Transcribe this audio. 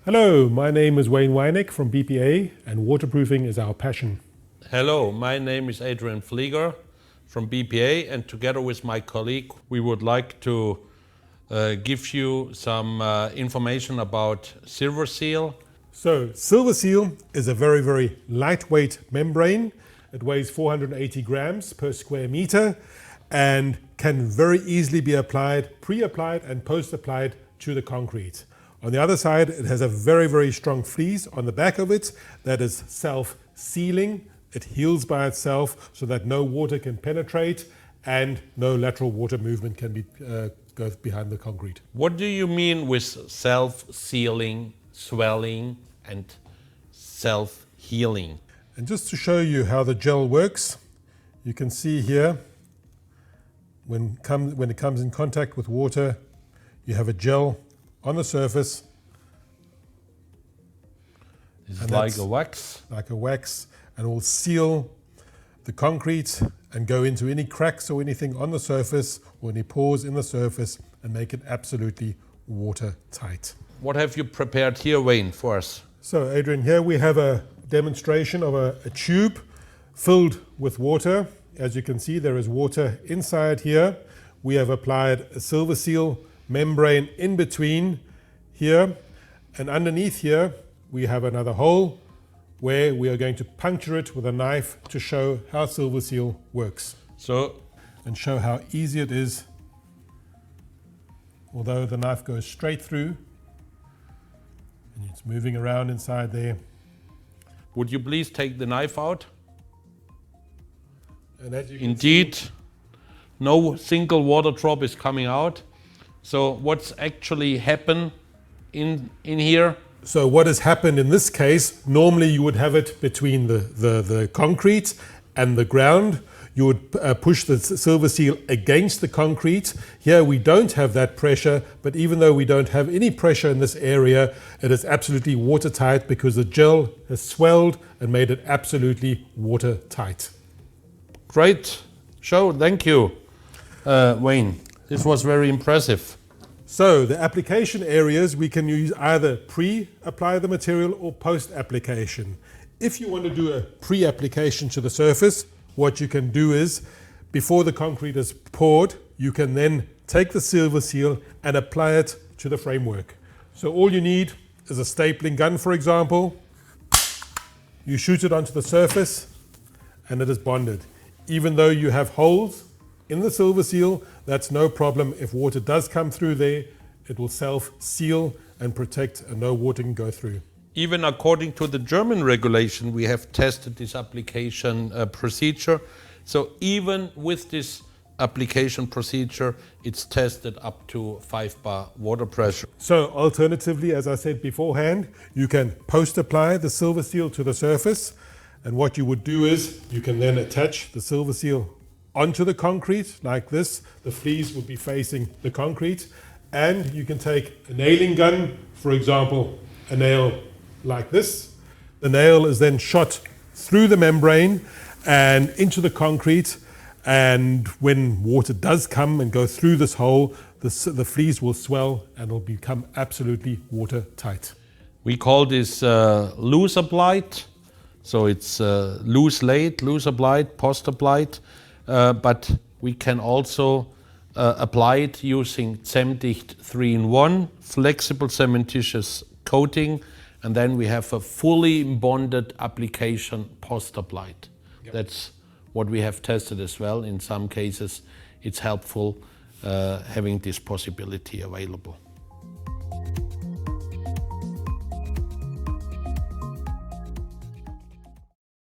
Hello, my name is Wayne Weineck from BPA and waterproofing is our passion. Hello, my name is Adrian Flieger from BPA, and together with my colleague we would like to give you some information about SilverSeal. So SilverSeal is a very lightweight membrane. It weighs 480 grams per square meter and can very easily be applied, pre-applied and post-applied to the concrete. On the other side, it has a very strong fleece on the back of it that is self-sealing. It heals by itself so that no water can penetrate and no lateral water movement can be go behind the concrete. What do you mean with self-sealing, swelling and self-healing? And just to show you how the gel works, you can see here when it comes in contact with water, you have a gel on the surface. It's like a wax? Like a wax, and will seal the concrete and go into any cracks or anything on the surface or any pores in the surface and make it absolutely watertight. What have you prepared here, Wayne, for us? So Adrian, here we have a demonstration of a tube filled with water. As you can see, there is water inside here. We have applied a SilverSeal membrane in between here, and underneath here we have another hole where we are going to puncture it with a knife to show how SilverSeal works. And show how easy it is, although the knife goes straight through and it's moving around inside there. Would you please take the knife out? And as you can Indeed, see, no single water drop is coming out. So what's actually happened in here? So what has happened in this case, normally you would have it between the concrete and the ground. You would push the SilverSeal against the concrete. Here we don't have that pressure, but even though we don't have any pressure in this area, it is absolutely watertight because the gel has swelled and made it absolutely watertight. Great show, thank you, Wayne. This was very impressive. So the application areas, we can use either pre-apply the material or post-application. If you want to do a pre-application to the surface, what you can do is, before the concrete is poured, you can then take the SilverSeal and apply it to the framework. So all you need is a stapling gun, for example. You shoot it onto the surface and it is bonded. Even though you have holes in the SilverSeal, that's no problem. If water does come through there, it will self-seal and protect and no water can go through. Even according to the German regulation, we have tested this application procedure. So even with this application procedure, it's tested up to 5 bar water pressure. So alternatively, as I said beforehand, you can post-apply the SilverSeal to the surface. And what you would do is you can then attach the SilverSeal onto the concrete like this. The fleece would be facing the concrete. And you can take a nailing gun, for example, a nail like this. The nail is then shot through the membrane and into the concrete. And when water does come and go through this hole, the fleece will swell and will become absolutely watertight. We call this loose applied. So it's loose laid, loose applied, post applied. But we can also apply it using Zemdicht 3-in-1, flexible cementitious coating, and then we have a fully bonded application post-applied. Yep. That's what we have tested as well. In some cases, it's helpful having this possibility available.